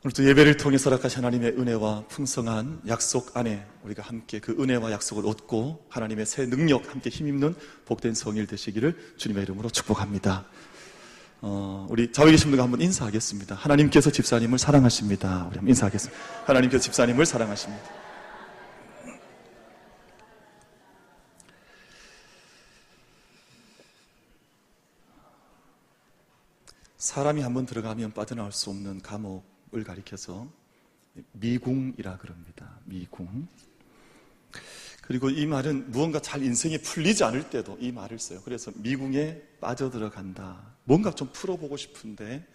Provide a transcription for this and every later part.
오늘도 예배를 통해 허락하신 하나님의 은혜와 풍성한 약속 안에 우리가 함께 그 은혜와 약속을 얻고 하나님의 새 능력 함께 힘입는 복된 성일 되시기를 주님의 이름으로 축복합니다. 우리 좌우에 계신 분과 한번 인사하겠습니다. 하나님께서 집사님을 사랑하십니다. 우리 한번 인사하겠습니다. 하나님께서 집사님을 사랑하십니다. 사람이 한번 들어가면 빠져나올 수 없는 감옥을 가리켜서 미궁이라 그럽니다. 미궁. 그리고 이 말은 무언가 잘 인생이 풀리지 않을 때도 이 말을 써요. 그래서 미궁에 빠져들어간다. 뭔가 좀 풀어보고 싶은데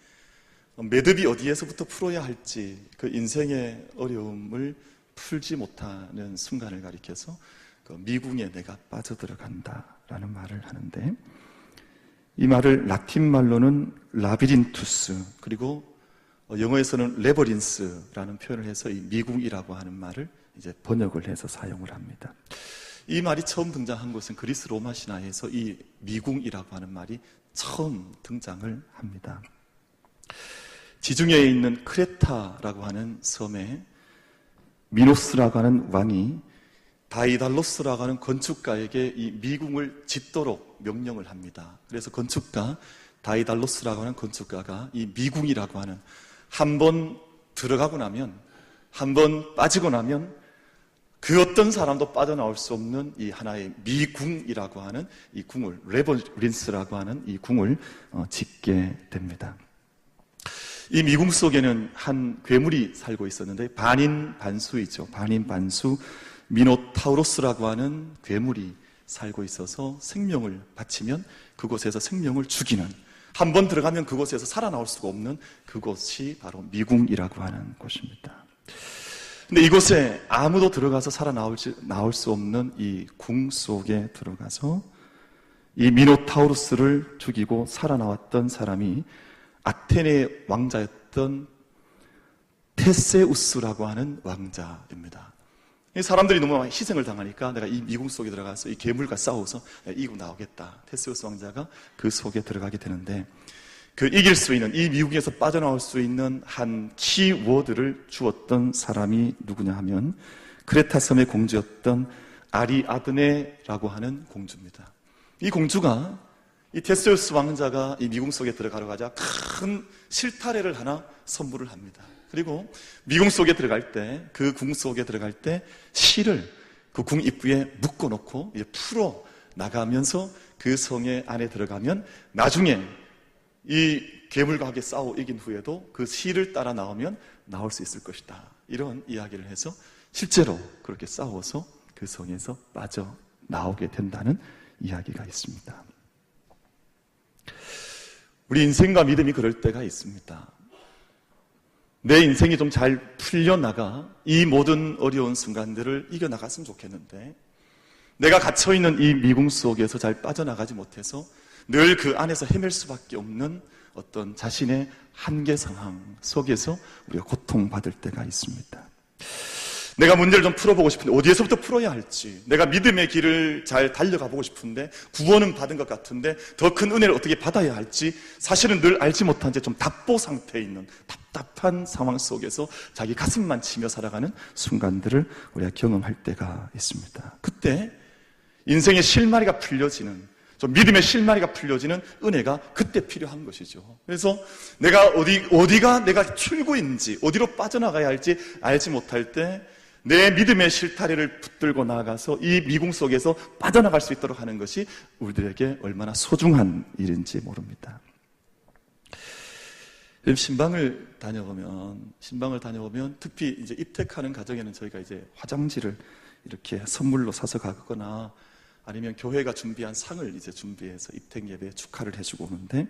매듭이 어디에서부터 풀어야 할지 그 인생의 어려움을 풀지 못하는 순간을 가리켜서 그 미궁에 내가 빠져들어간다라는 말을 하는데, 이 말을 라틴 말로는 라비린투스, 그리고 영어에서는 레버린스라는 표현을 해서 이 미궁이라고 하는 말을 이제 번역을 해서 사용을 합니다. 이 말이 처음 등장한 것은 그리스 로마 신화에서 이 미궁이라고 하는 말이 처음 등장을 합니다. 지중해에 있는 크레타라고 하는 섬에 미노스라고 하는 왕이 다이달로스라고 하는 건축가에게 이 미궁을 짓도록 명령을 합니다. 그래서 건축가 다이달로스라고 하는 건축가가 이 미궁이라고 하는, 한 번 들어가고 나면, 한 번 빠지고 나면 그 어떤 사람도 빠져나올 수 없는 이 하나의 미궁이라고 하는 이 궁을, 레버린스라고 하는 이 궁을 짓게 됩니다. 이 미궁 속에는 한 괴물이 살고 있었는데 반인반수이죠. 반인반수 미노타우로스라고 하는 괴물이 살고 있어서 생명을 바치면 그곳에서 생명을 죽이는, 한 번 들어가면 그곳에서 살아나올 수가 없는 그곳이 바로 미궁이라고 하는 곳입니다. 근데 이곳에 아무도 들어가서 나올 수 없는 이 궁 속에 들어가서 이 미노타우로스를 죽이고 살아나왔던 사람이 아테네 왕자였던 테세우스라고 하는 왕자입니다. 사람들이 너무 희생을 당하니까 내가 이 미궁 속에 들어가서 이 괴물과 싸워서 이기고 나오겠다. 테세우스 왕자가 그 속에 들어가게 되는데, 그 이길 수 있는, 이 미궁에서 빠져나올 수 있는 한 키워드를 주었던 사람이 누구냐 하면 크레타 섬의 공주였던 아리아드네라고 하는 공주입니다. 이 공주가 이 테세우스 왕자가 이 미궁 속에 들어가러 가자 큰 실타래를 하나 선물을 합니다. 그리고 미궁 속에 들어갈 때, 그 궁 속에 들어갈 때 실을 그 궁 입구에 묶어놓고 이제 풀어 나가면서 그 성의 안에 들어가면 나중에 이 괴물과 함께 싸워 이긴 후에도 그 실을 따라 나오면 나올 수 있을 것이다. 이런 이야기를 해서 실제로 그렇게 싸워서 그 성에서 빠져나오게 된다는 이야기가 있습니다. 우리 인생과 믿음이 그럴 때가 있습니다. 내 인생이 좀 잘 풀려나가 이 모든 어려운 순간들을 이겨나갔으면 좋겠는데, 내가 갇혀있는 이 미궁 속에서 잘 빠져나가지 못해서 늘 그 안에서 헤맬 수밖에 없는 어떤 자신의 한계 상황 속에서 우리가 고통받을 때가 있습니다. 내가 문제를 좀 풀어보고 싶은데 어디에서부터 풀어야 할지, 내가 믿음의 길을 잘 달려가 보고 싶은데 구원은 받은 것 같은데 더 큰 은혜를 어떻게 받아야 할지 사실은 늘 알지 못한 채 좀 답보 상태에 있는 답답한 상황 속에서 자기 가슴만 치며 살아가는 순간들을 우리가 경험할 때가 있습니다. 그때 인생의 실마리가 풀려지는, 좀 믿음의 실마리가 풀려지는 은혜가 그때 필요한 것이죠. 그래서 내가 어디가 내가 출구인지, 어디로 빠져나가야 할지 알지 못할 때 내 믿음의 실타래를 붙들고 나아가서 이 미궁 속에서 빠져나갈 수 있도록 하는 것이 우리들에게 얼마나 소중한 일인지 모릅니다. 신방을 다녀보면 특히 이제 입택하는 가정에는 저희가 이제 화장지를 이렇게 선물로 사서 가거나 아니면 교회가 준비한 상을 이제 준비해서 입택 예배에 축하를 해주고 오는데,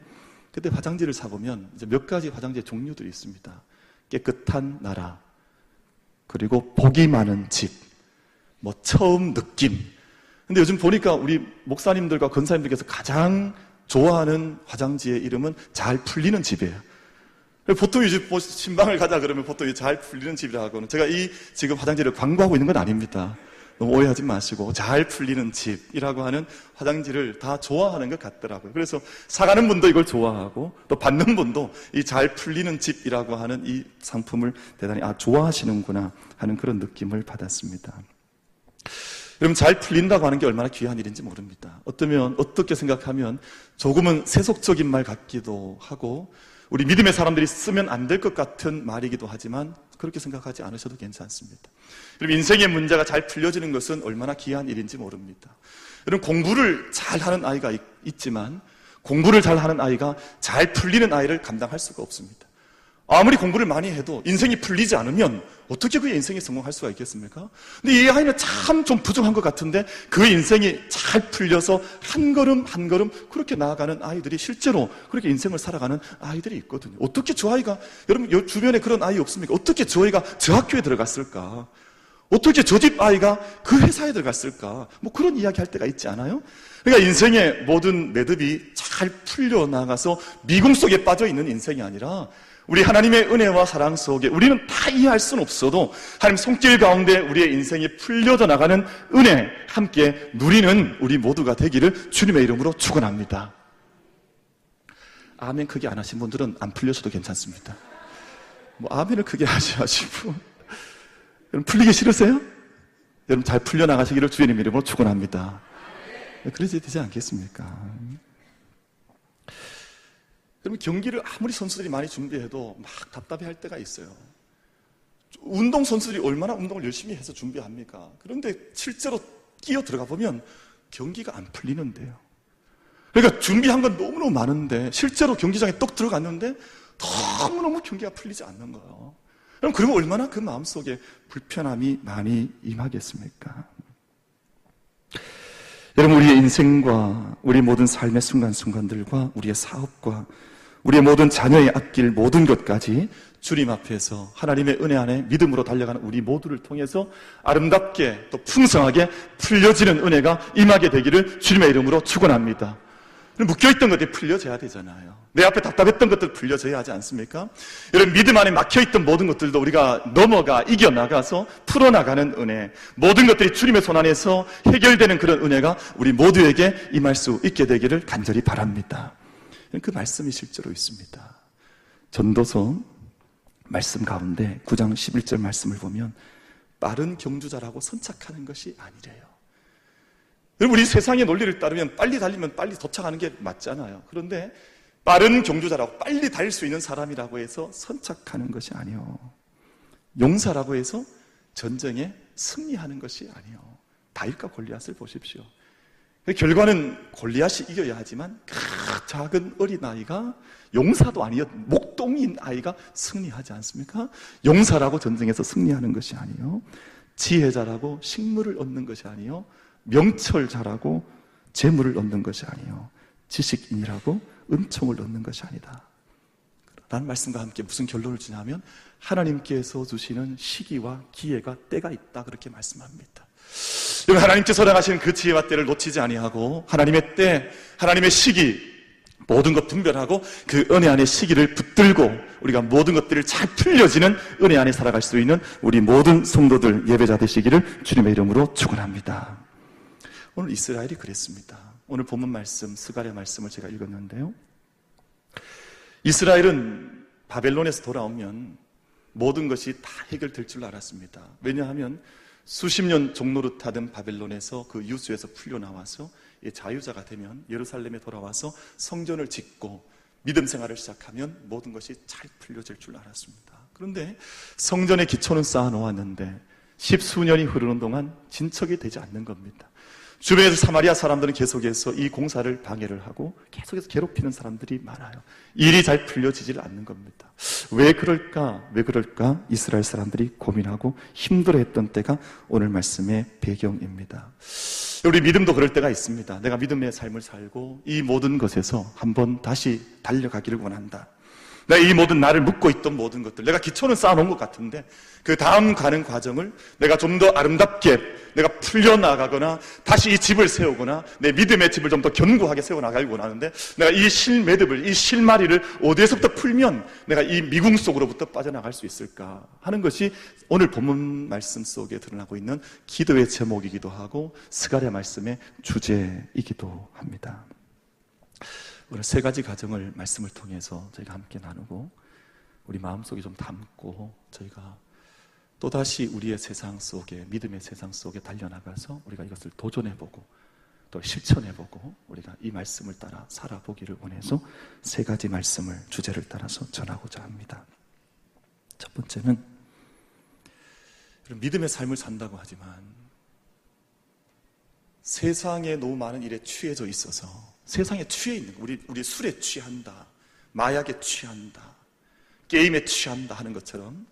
그때 화장지를 사보면 이제 몇 가지 화장지의 종류들이 있습니다. 깨끗한 나라, 그리고 복이 많은 집, 처음 느낌. 근데 요즘 보니까 우리 목사님들과 권사님들께서 가장 좋아하는 화장지의 이름은 잘 풀리는 집이에요. 보통 이제 신방을 가자 그러면 보통 잘 풀리는 집이라고 하고는, 제가 이 지금 화장지를 광고하고 있는 건 아닙니다. 너무 오해하지 마시고 잘 풀리는 집이라고 하는 화장지를 다 좋아하는 것 같더라고요. 그래서 사가는 분도 이걸 좋아하고 또 받는 분도 이 잘 풀리는 집이라고 하는 이 상품을 대단히 좋아하시는구나 하는 그런 느낌을 받았습니다. 여러분, 잘 풀린다고 하는 게 얼마나 귀한 일인지 모릅니다. 어떻게 생각하면 조금은 세속적인 말 같기도 하고 우리 믿음의 사람들이 쓰면 안 될 것 같은 말이기도 하지만 그렇게 생각하지 않으셔도 괜찮습니다. 여러분, 인생의 문제가 잘 풀려지는 것은 얼마나 귀한 일인지 모릅니다. 여러분, 공부를 잘하는 아이가 있지만 공부를 잘하는 아이가 잘 풀리는 아이를 감당할 수가 없습니다. 아무리 공부를 많이 해도 인생이 풀리지 않으면 어떻게 그 인생에 성공할 수가 있겠습니까? 근데 이 아이는 참 좀 부족한 것 같은데 그 인생이 잘 풀려서 한 걸음 한 걸음 그렇게 나아가는 아이들이 실제로 그렇게 인생을 살아가는 아이들이 있거든요. 어떻게 저 아이가, 여러분 요 주변에 그런 아이 없습니까? 어떻게 저 아이가 저 학교에 들어갔을까? 어떻게 저 집 아이가 그 회사에 들어갔을까? 뭐 그런 이야기 할 때가 있지 않아요? 그러니까 인생의 모든 매듭이 잘 풀려나가서 미궁 속에 빠져 있는 인생이 아니라 우리 하나님의 은혜와 사랑 속에 우리는 다 이해할 수는 없어도 하나님 손길 가운데 우리의 인생이 풀려져 나가는 은혜 함께 누리는 우리 모두가 되기를 주님의 이름으로 축원합니다. 아멘 크게 안 하신 분들은 안 풀려서도 괜찮습니다. 뭐 아멘을 크게 하시고 여러분 풀리기 싫으세요? 여러분 잘 풀려나가시기를 주님의 이름으로 축원합니다. 그래야 되지 않겠습니까? 그러면 경기를 아무리 선수들이 많이 준비해도 막 답답해할 때가 있어요. 운동 선수들이 얼마나 운동을 열심히 해서 준비합니까? 그런데 실제로 끼어 들어가 보면 경기가 안 풀리는데요. 그러니까 준비한 건 너무너무 많은데 실제로 경기장에 떡 들어갔는데 너무너무 경기가 풀리지 않는 거예요. 그럼 그러면 얼마나 그 마음속에 불편함이 많이 임하겠습니까? 여러분, 우리의 인생과 우리 모든 삶의 순간순간들과 우리의 사업과 우리의 모든 자녀의 아낄 모든 것까지 주님 앞에서 하나님의 은혜 안에 믿음으로 달려가는 우리 모두를 통해서 아름답게 또 풍성하게 풀려지는 은혜가 임하게 되기를 주님의 이름으로 축원합니다. 묶여있던 것들이 풀려져야 되잖아요. 내 앞에 답답했던 것들 풀려져야 하지 않습니까? 여러분, 믿음 안에 막혀있던 모든 것들도 우리가 넘어가 이겨나가서 풀어나가는 은혜, 모든 것들이 주님의 손 안에서 해결되는 그런 은혜가 우리 모두에게 임할 수 있게 되기를 간절히 바랍니다. 그 말씀이 실제로 있습니다. 전도서 말씀 가운데 9장 11절 말씀을 보면 빠른 경주자라고 선착하는 것이 아니래요. 여러분, 우리 세상의 논리를 따르면 빨리 달리면 빨리 도착하는 게 맞잖아요. 그런데 빠른 경주자라고 빨리 달릴 수 있는 사람이라고 해서 선착하는 것이 아니요. 용사라고 해서 전쟁에 승리하는 것이 아니요. 다윗과 골리앗을 보십시오. 결과는 골리앗이 이겨야 하지만 그 작은 어린아이가 용사도 아니요 목동인 아이가 승리하지 않습니까? 용사라고 전쟁에서 승리하는 것이 아니요. 지혜자라고 식물을 얻는 것이 아니요. 명철자라고 재물을 얻는 것이 아니요. 지식인이라고 은총을 얻는 것이 아니다. 라는 말씀과 함께 무슨 결론을 주냐면 하나님께서 주시는 시기와 기회가 때가 있다 그렇게 말씀합니다. 여러분, 하나님께서 허락하시는 그 지혜와 때를 놓치지 아니하고 하나님의 때, 하나님의 시기 모든 것 분별하고 그 은혜 안의 시기를 붙들고 우리가 모든 것들을 잘 풀려지는 은혜 안에 살아갈 수 있는 우리 모든 성도들 예배자 되시기를 주님의 이름으로 축원합니다. 오늘 이스라엘이 그랬습니다. 오늘 본문 말씀 스가랴 말씀을 제가 읽었는데요. 이스라엘은 바벨론에서 돌아오면 모든 것이 다 해결될 줄 알았습니다. 왜냐하면 수십 년 종노릇하던 바벨론에서 그 유수에서 풀려나와서 자유자가 되면 예루살렘에 돌아와서 성전을 짓고 믿음 생활을 시작하면 모든 것이 잘 풀려질 줄 알았습니다. 그런데 성전의 기초는 쌓아놓았는데 십수년이 흐르는 동안 진척이 되지 않는 겁니다. 주변에서 사마리아 사람들은 계속해서 이 공사를 방해를 하고 계속해서 괴롭히는 사람들이 많아요. 일이 잘 풀려지질 않는 겁니다. 왜 그럴까? 이스라엘 사람들이 고민하고 힘들어했던 때가 오늘 말씀의 배경입니다. 우리 믿음도 그럴 때가 있습니다. 내가 믿음의 삶을 살고 이 모든 것에서 한번 다시 달려가기를 원한다. 내가 이 모든 나를 묶고 있던 모든 것들, 내가 기초는 쌓아놓은 것 같은데 그 다음 가는 과정을 내가 좀 더 아름답게 내가 풀려나가거나 다시 이 집을 세우거나 내 믿음의 집을 좀 더 견고하게 세워나가기 원하는데 내가 이 실매듭을, 이 실마리를 어디에서부터 풀면 내가 이 미궁 속으로부터 빠져나갈 수 있을까 하는 것이 오늘 본문 말씀 속에 드러나고 있는 기도의 제목이기도 하고 스가랴 말씀의 주제이기도 합니다. 오늘 세 가지 가정을 말씀을 통해서 저희가 함께 나누고 우리 마음속에 좀 담고 저희가 또다시 우리의 세상 속에, 믿음의 세상 속에 달려나가서 우리가 이것을 도전해보고 또 실천해보고 우리가 이 말씀을 따라 살아보기를 원해서 세 가지 말씀을, 주제를 따라서 전하고자 합니다. 첫 번째는 믿음의 삶을 산다고 하지만 세상에 너무 많은 일에 취해져 있어서 세상에 취해 있는, 우리 술에 취한다, 마약에 취한다, 게임에 취한다 하는 것처럼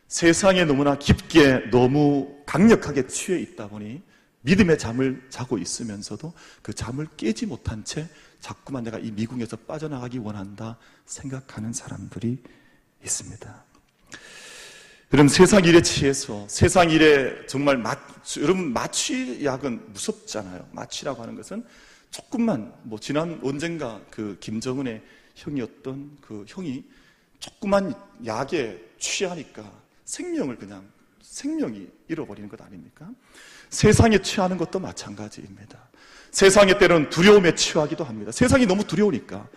세상에 너무나 깊게 너무 강력하게 취해 있다 보니 믿음의 잠을 자고 있으면서도 그 잠을 깨지 못한 채 자꾸만 내가 이 미궁에서 빠져나가기 원한다 생각하는 사람들이 있습니다. 여러분, 세상 일에 취해서 세상 일에 정말 여러분, 마취약은 무섭잖아요. 마취라고 하는 것은 조금만, 지난 언젠가 그 김정은의 형이었던 그 형이 조그만 약에 취하니까 생명이 잃어버리는 것 아닙니까? 세상에 취하는 것도 마찬가지입니다. 세상에 때로는 두려움에 취하기도 합니다. 세상이 너무 두려우니까.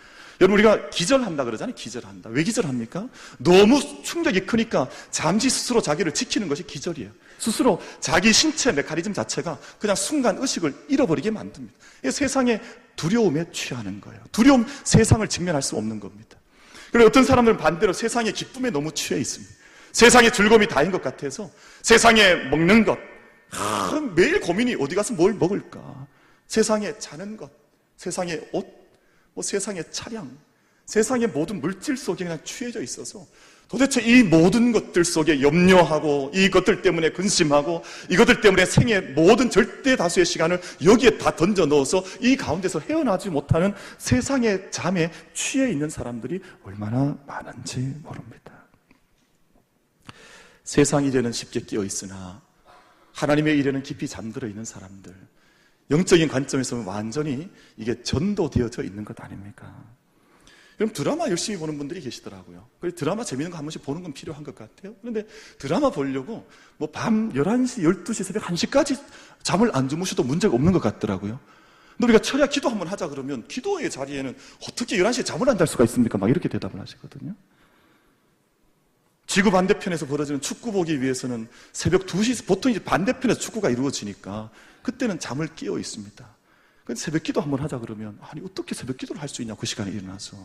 여러분, 우리가 기절한다 그러잖아요. 기절한다. 왜 기절합니까? 너무 충격이 크니까 잠시 스스로 자기를 지키는 것이 기절이에요. 스스로 자기 신체 메커니즘 자체가 그냥 순간 의식을 잃어버리게 만듭니다. 세상의 두려움에 취하는 거예요. 두려움, 세상을 직면할 수 없는 겁니다. 그리고 어떤 사람들은 반대로 세상의 기쁨에 너무 취해 있습니다. 세상의 즐거움이 다인 것 같아서 세상에 먹는 것, 매일 고민이 어디 가서 뭘 먹을까? 세상에 자는 것, 세상의 옷, 세상의 차량, 세상의 모든 물질 속에 그냥 취해져 있어서 도대체 이 모든 것들 속에 염려하고 이것들 때문에 근심하고 이것들 때문에 생의 모든 절대 다수의 시간을 여기에 다 던져 넣어서 이 가운데서 헤어나지 못하는 세상의 잠에 취해 있는 사람들이 얼마나 많은지 모릅니다. 세상 일에는 쉽게 끼어 있으나 하나님의 일에는 깊이 잠들어 있는 사람들, 영적인 관점에서는 완전히 이게 전도되어져 있는 것 아닙니까? 그럼 드라마 열심히 보는 분들이 계시더라고요. 그래서 드라마 재밌는 거 한 번씩 보는 건 필요한 것 같아요. 그런데 드라마 보려고 밤 11시, 12시, 새벽 1시까지 잠을 안 주무셔도 문제가 없는 것 같더라고요. 근데 우리가 철야 기도 한번 하자 그러면 기도의 자리에는 어떻게 11시에 잠을 안 잘 수가 있습니까? 막 이렇게 대답을 하시거든요. 지구 반대편에서 벌어지는 축구 보기 위해서는 새벽 2시, 보통 이제 반대편에서 축구가 이루어지니까 그때는 잠을 깨어 있습니다. 근데 새벽 기도 한번 하자 그러면 아니 어떻게 새벽 기도를 할 수 있냐, 그 시간에 일어나서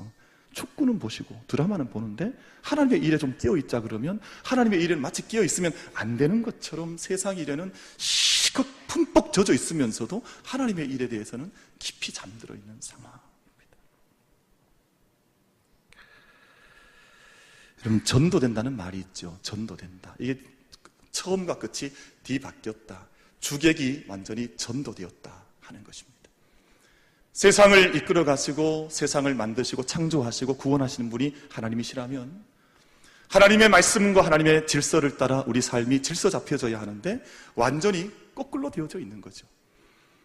축구는 보시고 드라마는 보는데 하나님의 일에 좀 깨어 있자 그러면 하나님의 일에는 마치 깨어 있으면 안 되는 것처럼 세상 일에는 시컷 품뻑 젖어 있으면서도 하나님의 일에 대해서는 깊이 잠들어 있는 상황입니다. 여러분, 전도된다는 말이 있죠. 전도된다. 이게 처음과 끝이 뒤바뀌었다. 주객이 완전히 전도되었다 하는 것입니다. 세상을 이끌어 가시고 세상을 만드시고 창조하시고 구원하시는 분이 하나님이시라면 하나님의 말씀과 하나님의 질서를 따라 우리 삶이 질서 잡혀져야 하는데 완전히 거꾸로 되어져 있는 거죠.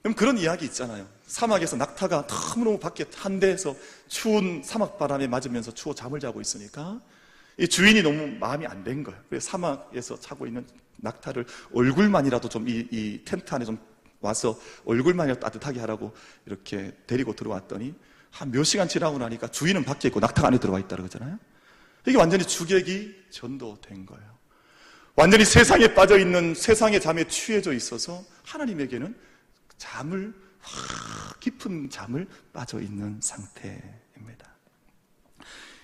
그럼 그런 이야기 있잖아요. 사막에서 낙타가 너무너무 밖에 한 데에서 추운 사막 바람에 맞으면서 추워 잠을 자고 있으니까 이 주인이 너무 마음이 안 된 거예요. 그래서 사막에서 자고 있는 낙타를 얼굴만이라도 좀 이 텐트 안에 좀 와서 얼굴만이라도 따뜻하게 하라고 이렇게 데리고 들어왔더니 한 몇 시간 지나고 나니까 주인은 밖에 있고 낙타가 안에 들어와 있다 그러잖아요. 이게 완전히 주객이 전도된 거예요. 완전히 세상에 빠져 있는 세상의 잠에 취해져 있어서 하나님에게는 깊은 잠을 빠져 있는 상태입니다.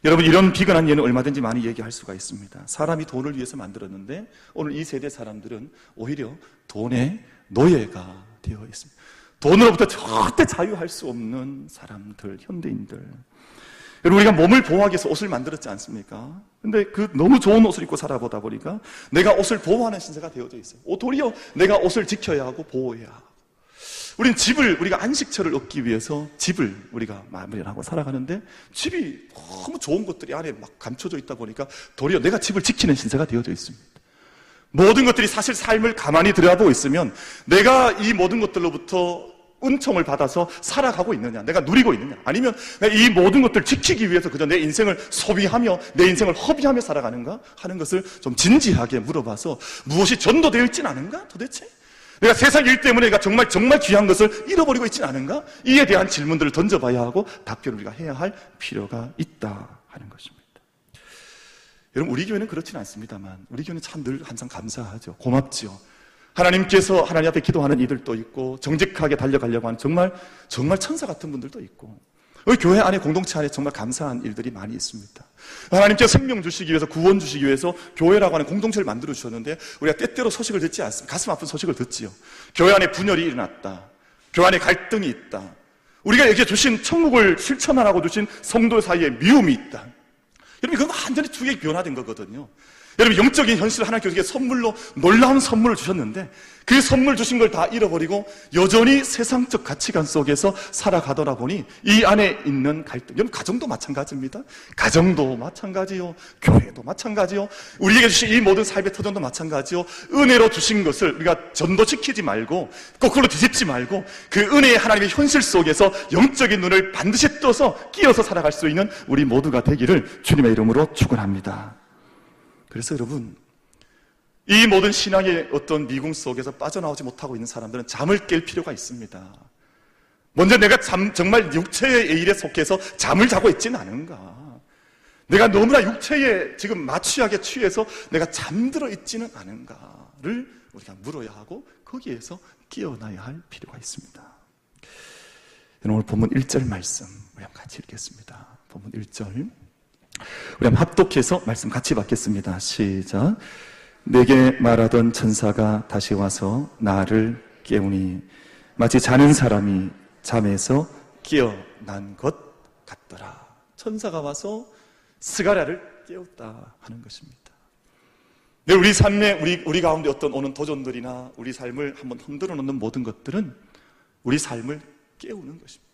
여러분, 이런 비근한 예는 얼마든지 많이 얘기할 수가 있습니다. 사람이 돈을 위해서 만들었는데 오늘 이 세대 사람들은 오히려 돈의 노예가 되어 있습니다. 돈으로부터 절대 자유할 수 없는 사람들, 현대인들. 여러분, 우리가 몸을 보호하기 위해서 옷을 만들었지 않습니까? 근데 그 너무 좋은 옷을 입고 살아보다 보니까 내가 옷을 보호하는 신세가 되어져 있어요. 도리어 내가 옷을 지켜야 하고 보호해야 하고. 우린 집을, 우리가 안식처를 얻기 위해서 집을 우리가 마련하고 살아가는데 집이 너무 좋은 것들이 안에 막 감춰져 있다 보니까 도리어 내가 집을 지키는 신세가 되어져 있습니다. 모든 것들이 사실 삶을 가만히 들여다보고 있으면 내가 이 모든 것들로부터 은총을 받아서 살아가고 있느냐, 내가 누리고 있느냐, 아니면 내가 이 모든 것들을 지키기 위해서 그저 내 인생을 소비하며 내 인생을 허비하며 살아가는가 하는 것을 좀 진지하게 물어봐서 무엇이 전도되어 있진 않은가 도대체? 내가 세상 일 때문에 내가 정말 귀한 것을 잃어버리고 있진 않은가? 이에 대한 질문들을 던져봐야 하고 답변을 우리가 해야 할 필요가 있다 하는 것입니다. 여러분, 우리 교회는 그렇진 않습니다만 우리 교회는 참 늘 항상 감사하죠. 고맙지요. 하나님께서 하나님 앞에 기도하는 이들도 있고 정직하게 달려가려고 하는 정말 천사 같은 분들도 있고 우리 교회 안에 공동체 안에 정말 감사한 일들이 많이 있습니다. 하나님께서 생명 주시기 위해서 구원 주시기 위해서 교회라고 하는 공동체를 만들어 주셨는데 우리가 때때로 소식을 듣지 않습니다. 가슴 아픈 소식을 듣지요. 교회 안에 분열이 일어났다. 교회 안에 갈등이 있다. 우리가 여기에 주신 천국을 실천하라고 주신 성도 사이에 미움이 있다. 여러분, 그건 완전히 두 개의 변화된 거거든요. 여러분, 영적인 현실을 하나님께서 우리에게 선물로 놀라운 선물을 주셨는데 그 선물 주신 걸 다 잃어버리고 여전히 세상적 가치관 속에서 살아가더라 보니 이 안에 있는 갈등, 여러분, 가정도 마찬가지입니다. 가정도 마찬가지요, 교회도 마찬가지요, 우리에게 주신 이 모든 삶의 터전도 마찬가지요. 은혜로 주신 것을 우리가 전도시키지 말고 거꾸로 뒤집지 말고 그 은혜의 하나님의 현실 속에서 영적인 눈을 반드시 떠서 끼어서 살아갈 수 있는 우리 모두가 되기를 주님의 이름으로 축원합니다. 그래서 여러분, 이 모든 신앙의 어떤 미궁 속에서 빠져나오지 못하고 있는 사람들은 잠을 깰 필요가 있습니다. 먼저 내가 정말 육체의 일에 속해서 잠을 자고 있지는 않은가? 내가 너무나 육체에 지금 마취하게 취해서 내가 잠들어 있지는 않은가를 우리가 물어야 하고 거기에서 깨어나야 할 필요가 있습니다. 오늘 본문 1절 말씀 우리 한번 같이 읽겠습니다. 본문 1절 우리 한번 합독해서 말씀 같이 받겠습니다. 시작. 내게 말하던 천사가 다시 와서 나를 깨우니 마치 자는 사람이 잠에서 깨어난 것 같더라. 천사가 와서 스가랴를 깨웠다 하는 것입니다. 네, 우리 삶에 우리 가운데 어떤 오는 도전들이나 우리 삶을 한번 흔들어 놓는 모든 것들은 우리 삶을 깨우는 것입니다.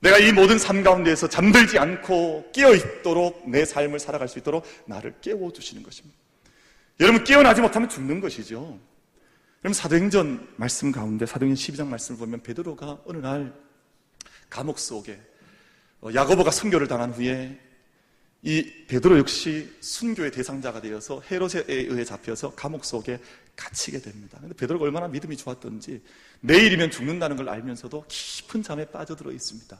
내가 이 모든 삶 가운데에서 잠들지 않고 깨어있도록 내 삶을 살아갈 수 있도록 나를 깨워주시는 것입니다. 여러분, 깨어나지 못하면 죽는 것이죠. 여러분, 사도행전 말씀 가운데 사도행전 12장 말씀을 보면 베드로가 어느 날 감옥 속에 야고보가 순교를 당한 후에 이 베드로 역시 순교의 대상자가 되어서 헤롯에 의해 잡혀서 감옥 속에 갇히게 됩니다. 근데 베드로가 얼마나 믿음이 좋았던지 내일이면 죽는다는 걸 알면서도 깊은 잠에 빠져들어 있습니다.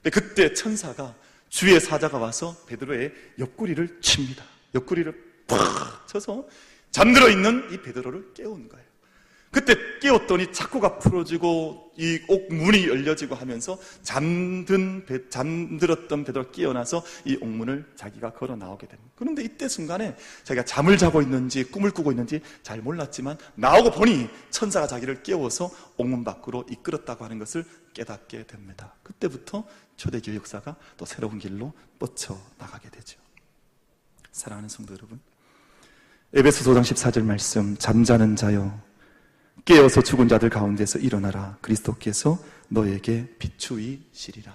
근데 그때 천사가 주의 사자가 와서 베드로의 옆구리를 칩니다. 옆구리를 팍 쳐서 잠들어 있는 이 베드로를 깨운 거예요. 그때 깨웠더니 자꾸가 풀어지고 이 옥문이 열려지고 하면서 잠들었던 베드로가 깨어나서 이 옥문을 자기가 걸어 나오게 됩니다. 그런데 이때 순간에 자기가 잠을 자고 있는지 꿈을 꾸고 있는지 잘 몰랐지만 나오고 보니 천사가 자기를 깨워서 옥문 밖으로 이끌었다고 하는 것을 깨닫게 됩니다. 그때부터 초대교회 역사가 또 새로운 길로 뻗쳐나가게 되죠. 사랑하는 성도 여러분, 에베소서 5장 14절 말씀, 잠자는 자여 깨어서 죽은 자들 가운데서 일어나라. 그리스도께서 너에게 비추이시리라.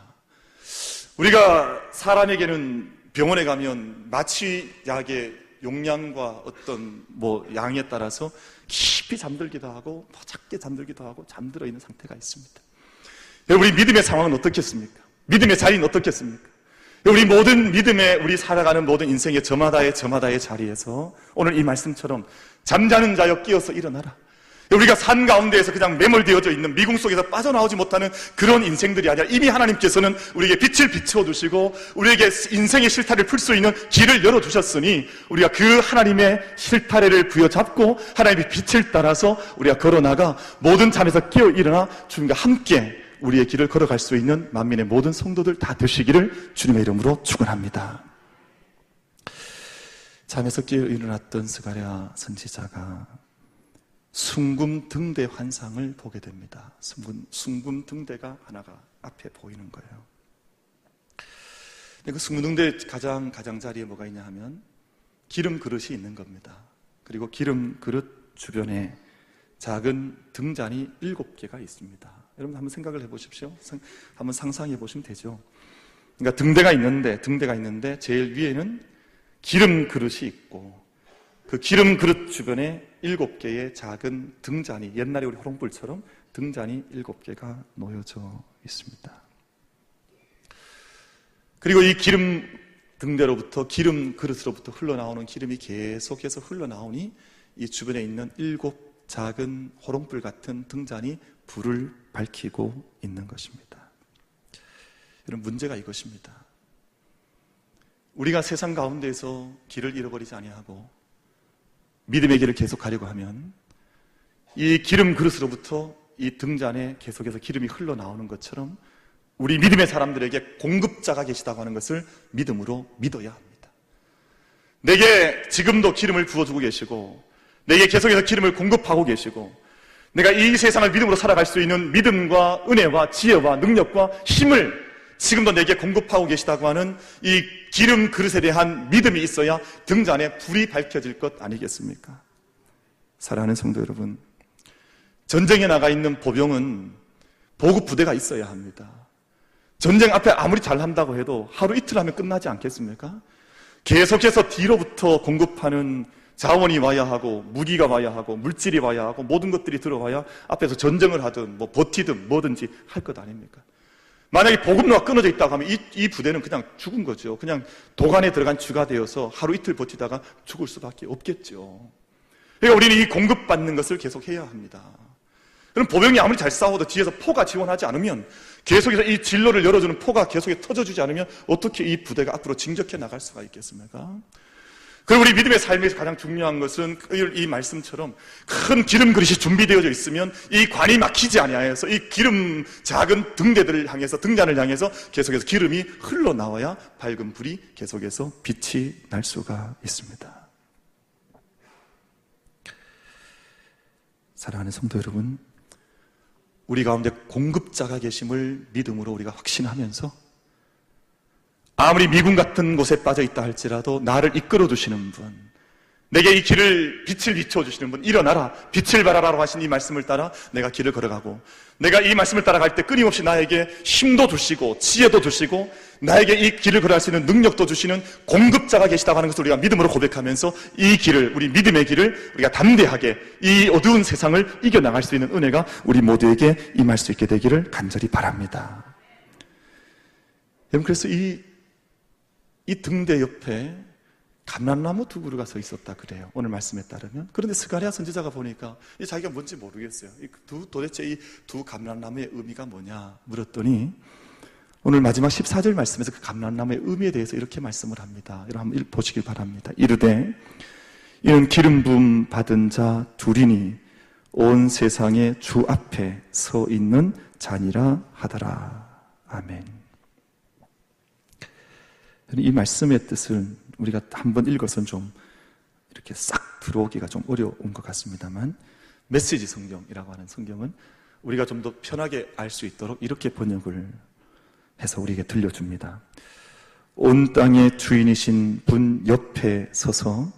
우리가 사람에게는 병원에 가면 마취약의 용량과 어떤 양에 따라서 깊이 잠들기도 하고 작게 잠들기도 하고 잠들어 있는 상태가 있습니다. 여러분, 우리 믿음의 상황은 어떻겠습니까? 믿음의 자리는 어떻겠습니까? 우리 모든 믿음에 우리 살아가는 모든 인생의 저마다의 자리에서 오늘 이 말씀처럼 잠자는 자여 깨어서 일어나라. 우리가 산 가운데에서 그냥 매몰되어져 있는 미궁 속에서 빠져나오지 못하는 그런 인생들이 아니라 이미 하나님께서는 우리에게 빛을 비춰주시고 우리에게 인생의 실타래를 풀 수 있는 길을 열어주셨으니 우리가 그 하나님의 실타래를 부여잡고 하나님의 빛을 따라서 우리가 걸어나가 모든 잠에서 깨어 일어나 주님과 함께 우리의 길을 걸어갈 수 있는 만민의 모든 성도들 다 되시기를 주님의 이름으로 축원합니다. 잠에서 깨어 일어났던 스가랴 선지자가 숭금 등대 환상을 보게 됩니다. 숭금 등대가 하나가 앞에 보이는 거예요. 그 숭금 등대 가장자리에 뭐가 있냐 하면 기름 그릇이 있는 겁니다. 그리고 기름 그릇 주변에 작은 등잔이 7개가 있습니다. 여러분 한번 생각을 해보십시오. 한번 상상해 보시면 되죠. 그러니까 등대가 있는데 제일 위에는 기름 그릇이 있고 그 기름 그릇 주변에 7개의 작은 등잔이, 옛날에 우리 호롱불처럼 등잔이 7개가 놓여져 있습니다. 그리고 이 기름 등대로부터, 기름 그릇으로부터 흘러나오는 기름이 계속해서 흘러나오니 이 주변에 있는 7 작은 호롱불 같은 등잔이 불을 밝히고 있는 것입니다. 여러분, 문제가 이것입니다. 우리가 세상 가운데에서 길을 잃어버리지 아니하고 믿음의 길을 계속 가려고 하면 이 기름 그릇으로부터 이 등잔에 계속해서 기름이 흘러나오는 것처럼 우리 믿음의 사람들에게 공급자가 계시다고 하는 것을 믿음으로 믿어야 합니다. 내게 지금도 기름을 부어주고 계시고 내게 계속해서 기름을 공급하고 계시고 내가 이 세상을 믿음으로 살아갈 수 있는 믿음과 은혜와 지혜와 능력과 힘을 지금도 내게 공급하고 계시다고 하는 이 기름 그릇에 대한 믿음이 있어야 등잔에 불이 밝혀질 것 아니겠습니까? 사랑하는 성도 여러분, 전쟁에 나가 있는 보병은 보급 부대가 있어야 합니다. 전쟁 앞에 아무리 잘한다고 해도 하루 이틀 하면 끝나지 않겠습니까? 계속해서 뒤로부터 공급하는 자원이 와야 하고 무기가 와야 하고 물질이 와야 하고 모든 것들이 들어와야 앞에서 전쟁을 하든 뭐 버티든 뭐든지 할 것 아닙니까? 만약에 보급로가 끊어져 있다고 하면 이 부대는 그냥 죽은 거죠. 그냥 도관에 들어간 쥐가 되어서 하루 이틀 버티다가 죽을 수밖에 없겠죠. 그러니까 우리는 이 공급받는 것을 계속 해야 합니다. 그럼 보병이 아무리 잘 싸워도 뒤에서 포가 지원하지 않으면, 계속해서 이 진로를 열어주는 포가 계속해서 터져주지 않으면 어떻게 이 부대가 앞으로 진격해 나갈 수가 있겠습니까? 그리고 우리 믿음의 삶에서 가장 중요한 것은 이 말씀처럼 큰 기름 그릇이 준비되어져 있으면 이 관이 막히지 아니하여서 이 기름 작은 등대들을 향해서, 등잔을 향해서 계속해서 기름이 흘러나와야 밝은 불이 계속해서 빛이 날 수가 있습니다. 사랑하는 성도 여러분, 우리 가운데 공급자가 계심을 믿음으로 우리가 확신하면서 아무리 미군 같은 곳에 빠져 있다 할지라도 나를 이끌어 주시는 분, 내게 이 길을, 빛을 비춰주시는 분, 일어나라 빛을 발하라고 하신 이 말씀을 따라 내가 길을 걸어가고, 내가 이 말씀을 따라갈 때 끊임없이 나에게 힘도 주시고 지혜도 주시고 나에게 이 길을 걸어갈 수 있는 능력도 주시는 공급자가 계시다고 하는 것을 우리가 믿음으로 고백하면서 이 길을, 우리 믿음의 길을 우리가 담대하게 이 어두운 세상을 이겨나갈 수 있는 은혜가 우리 모두에게 임할 수 있게 되기를 간절히 바랍니다. 여러분, 그래서 이 등대 옆에 감람나무 2그루가 서 있었다 그래요, 오늘 말씀에 따르면. 그런데 스가랴 선지자가 보니까 자기가 뭔지 모르겠어요. 도대체 이 2 감람나무의 의미가 뭐냐 물었더니 오늘 마지막 14절 말씀에서 그 감람나무의 의미에 대해서 이렇게 말씀을 합니다. 여러분 한번 보시길 바랍니다. 이르되 이는 기름 부음 받은 자 둘이니 온 세상의 주 앞에 서 있는 자니라 하더라. 아멘. 이 말씀의 뜻을 우리가 한번 읽어서는 좀 이렇게 싹 들어오기가 좀 어려운 것 같습니다만, 메시지 성경이라고 하는 성경은 우리가 좀 더 편하게 알 수 있도록 이렇게 번역을 해서 우리에게 들려줍니다. 온 땅의 주인이신 분 옆에 서서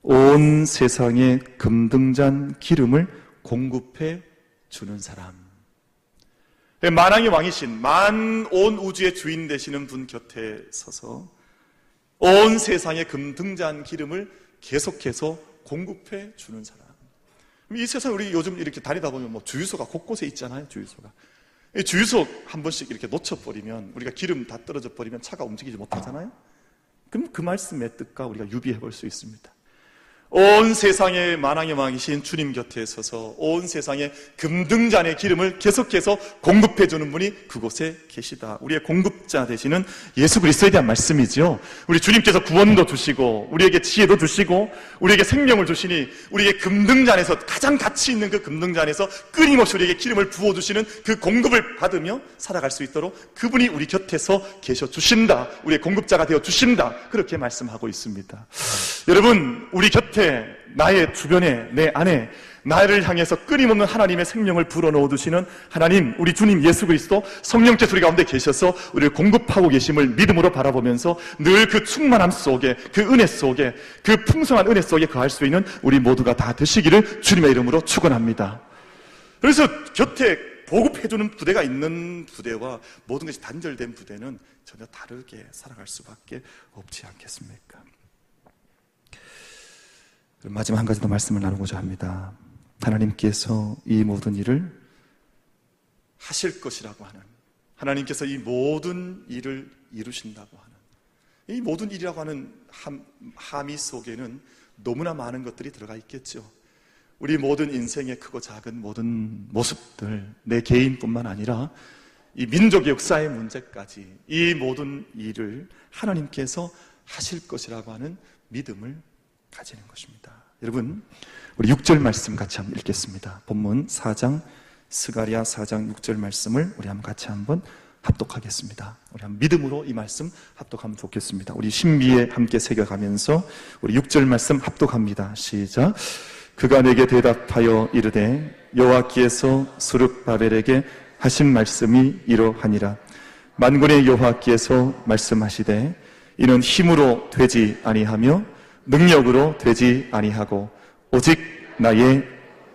온 세상의 금등잔 기름을 공급해 주는 사람, 만왕의 왕이신, 온 우주의 주인 되시는 분 곁에 서서 온 세상의 금등잔 기름을 계속해서 공급해 주는 사람. 이 세상 우리 요즘 이렇게 다니다 보면 뭐 주유소가 곳곳에 있잖아요. 주유소가. 이 주유소 한 번씩 이렇게 놓쳐버리면, 우리가 기름 다 떨어져 버리면 차가 움직이지 못하잖아요. 그럼 그 말씀의 뜻과 우리가 유비해 볼 수 있습니다. 온 세상의 만왕의 왕이신 주님 곁에 서서 온 세상의 금등잔의 기름을 계속해서 공급해 주는 분이 그곳에 계시다. 우리의 공급자 되시는 예수 그리스도에 대한 말씀이죠. 우리 주님께서 구원도 주시고 우리에게 지혜도 주시고 우리에게 생명을 주시니 우리에게 금등잔에서, 가장 가치 있는 그 금등잔에서 끊임없이 우리에게 기름을 부어주시는 그 공급을 받으며 살아갈 수 있도록 그분이 우리 곁에서 계셔 주신다. 우리의 공급자가 되어 주신다. 그렇게 말씀하고 있습니다. 여러분, 우리 곁에 곁에, 나의 주변에, 내 안에 나를 향해서 끊임없는 하나님의 생명을 불어넣어 두시는 하나님, 우리 주님 예수 그리스도 성령께서 우리 가운데 계셔서 우리를 공급하고 계심을 믿음으로 바라보면서 늘 그 충만함 속에, 그 은혜 속에, 그 풍성한 은혜 속에 거할 수 있는 우리 모두가 다 되시기를 주님의 이름으로 축원합니다. 그래서 곁에 보급해주는 부대가 있는 부대와 모든 것이 단절된 부대는 전혀 다르게 살아갈 수밖에 없지 않겠습니까? 마지막 한 가지 더 말씀을 나누고자 합니다. 하나님께서 이 모든 일을 하실 것이라고 하는, 하나님께서 이 모든 일을 이루신다고 하는, 이 모든 일이라고 하는 함의 속에는 너무나 많은 것들이 들어가 있겠죠. 우리 모든 인생의 크고 작은 모든 모습들, 내 개인뿐만 아니라 이 민족의 역사의 문제까지 이 모든 일을 하나님께서 하실 것이라고 하는 믿음을 가지는 것입니다. 여러분, 우리 6절 말씀 같이 한번 읽겠습니다. 본문 4장, 스가랴 4장 6절 말씀을 우리 한번 같이 한번 합독하겠습니다. 우리 한번 믿음으로 이 말씀 합독하면 좋겠습니다. 우리 신비에 함께 새겨가면서 우리 6절 말씀 합독합니다. 시작. 그가 내게 대답하여 이르되 여호와께서 스룹바벨에게 하신 말씀이 이러하니라. 만군의 여호와께서 말씀하시되 이는 힘으로 되지 아니하며 능력으로 되지 아니하고 오직 나의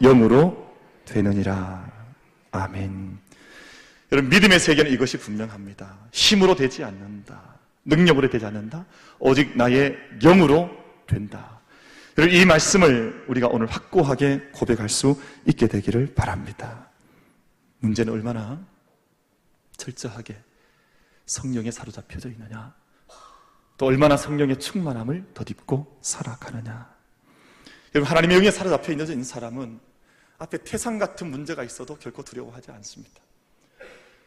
영으로 되느니라. 아멘. 여러분, 믿음의 세계는 이것이 분명합니다. 힘으로 되지 않는다, 능력으로 되지 않는다, 오직 나의 영으로 된다. 여러분, 이 말씀을 우리가 오늘 확고하게 고백할 수 있게 되기를 바랍니다. 문제는 얼마나 철저하게 성령에 사로잡혀져 있느냐, 또 얼마나 성령의 충만함을 덧입고 살아가느냐. 여러분, 하나님의 영에 사로잡혀 있는 사람은 앞에 태산 같은 문제가 있어도 결코 두려워하지 않습니다.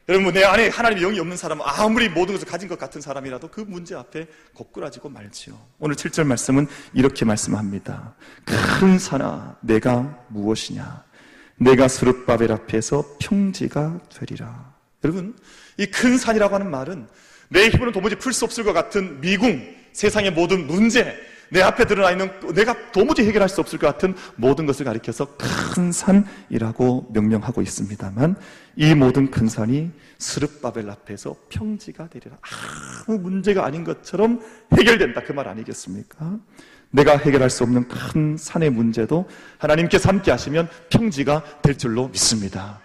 여러분, 내 안에 하나님의 영이 없는 사람은 아무리 모든 것을 가진 것 같은 사람이라도 그 문제 앞에 고꾸라지고 말지요. 오늘 7절 말씀은 이렇게 말씀합니다. 큰 산아, 내가 무엇이냐? 내가 스룹바벨 앞에서 평지가 되리라. 여러분, 이 큰 산이라고 하는 말은 내 힘으로는 도무지 풀 수 없을 것 같은 미궁, 세상의 모든 문제, 내 앞에 드러나 있는 내가 도무지 해결할 수 없을 것 같은 모든 것을 가리켜서 큰 산이라고 명명하고 있습니다만, 이 모든 큰 산이 스룹바벨 앞에서 평지가 되리라. 아무 문제가 아닌 것처럼 해결된다, 그 말 아니겠습니까? 내가 해결할 수 없는 큰 산의 문제도 하나님께서 함께 하시면 평지가 될 줄로 믿습니다.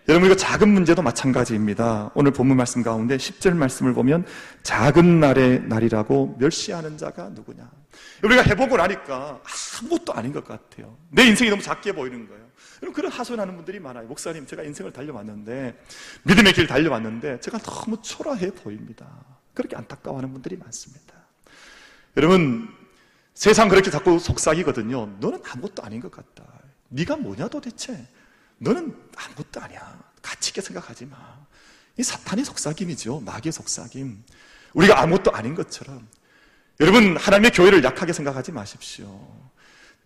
여러분, 이거 작은 문제도 마찬가지입니다. 오늘 본문 말씀 가운데 10절 말씀을 보면 작은 날의 날이라고 멸시하는 자가 누구냐. 우리가 해보고 나니까 아무것도 아닌 것 같아요. 내 인생이 너무 작게 보이는 거예요. 여러분, 그런 하소연하는 분들이 많아요. 목사님, 제가 인생을 달려왔는데, 믿음의 길 달려왔는데 제가 너무 초라해 보입니다. 그렇게 안타까워하는 분들이 많습니다. 여러분, 세상 그렇게 자꾸 속삭이거든요. 너는 아무것도 아닌 것 같다. 네가 뭐냐 도대체? 너는 아무것도 아니야. 가치 있게 생각하지 마. 이 사탄의 속삭임이죠. 마귀의 속삭임. 우리가 아무것도 아닌 것처럼. 여러분, 하나님의 교회를 약하게 생각하지 마십시오.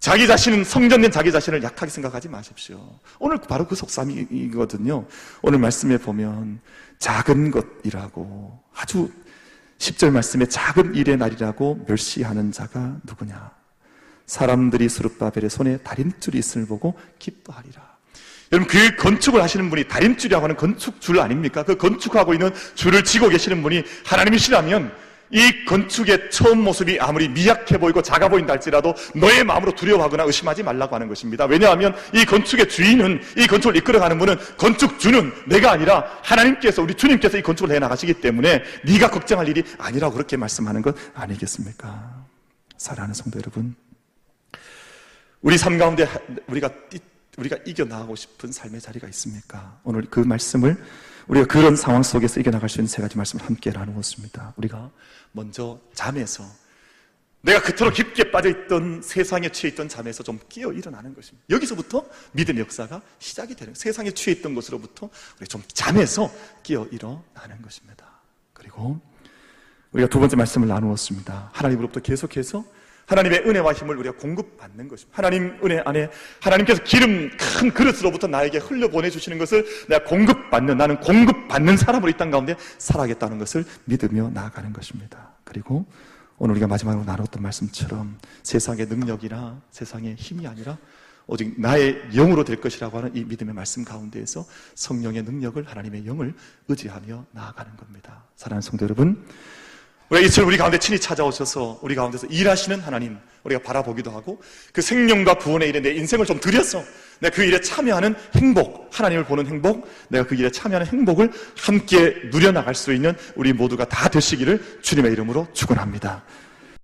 자기 자신은, 성전된 자기 자신을 약하게 생각하지 마십시오. 오늘 바로 그 속삭임이거든요. 오늘 말씀에 보면 작은 것이라고, 아주 10절 말씀에 작은 일의 날이라고 멸시하는 자가 누구냐. 사람들이 스룹바벨의 손에 다림줄이 있음을 보고 기뻐하리라. 여러분, 그 건축을 하시는 분이 다림줄이라고 하는 건축줄 아닙니까? 그 건축하고 있는 줄을 쥐고 계시는 분이 하나님이시라면 이 건축의 처음 모습이 아무리 미약해 보이고 작아 보인다 할지라도 너의 마음으로 두려워하거나 의심하지 말라고 하는 것입니다. 왜냐하면 이 건축의 주인은, 이 건축을 이끌어가는 분은, 건축주는 내가 아니라 하나님께서, 우리 주님께서 이 건축을 해나가시기 때문에 네가 걱정할 일이 아니라고 그렇게 말씀하는 것 아니겠습니까? 사랑하는 성도 여러분, 우리 삶 가운데 우리가 이겨나가고 싶은 삶의 자리가 있습니까? 오늘 그 말씀을, 우리가 그런 상황 속에서 이겨나갈 수 있는 세 가지 말씀을 함께 나누었습니다. 우리가 먼저 잠에서, 내가 그토록 깊게 빠져있던, 세상에 취해있던 잠에서 좀 깨어 일어나는 것입니다. 여기서부터 믿음의 역사가 시작이 되는 거예요. 세상에 취해있던 것으로부터 우리가 좀 잠에서 깨어 일어나는 것입니다. 그리고 우리가 두 번째 말씀을 나누었습니다. 하나님으로부터 계속해서 하나님의 은혜와 힘을 우리가 공급받는 것입니다. 하나님 은혜 안에 하나님께서 기름 큰 그릇으로부터 나에게 흘려보내주시는 것을 내가 공급받는, 나는 공급받는 사람으로 이 땅 가운데 살아가겠다는 것을 믿으며 나아가는 것입니다. 그리고 오늘 우리가 마지막으로 나눴던 말씀처럼 세상의 능력이나 세상의 힘이 아니라 오직 나의 영으로 될 것이라고 하는 이 믿음의 말씀 가운데에서 성령의 능력을, 하나님의 영을 의지하며 나아가는 겁니다. 사랑하는 성도 여러분, 우리가 이처럼 우리 가운데 친히 찾아오셔서 우리 가운데서 일하시는 하나님 우리가 바라보기도 하고, 그 생명과 구원의 일에 내 인생을 좀 들여서 내가 그 일에 참여하는 행복, 하나님을 보는 행복, 내가 그 일에 참여하는 행복을 함께 누려나갈 수 있는 우리 모두가 다 되시기를 주님의 이름으로 축원합니다.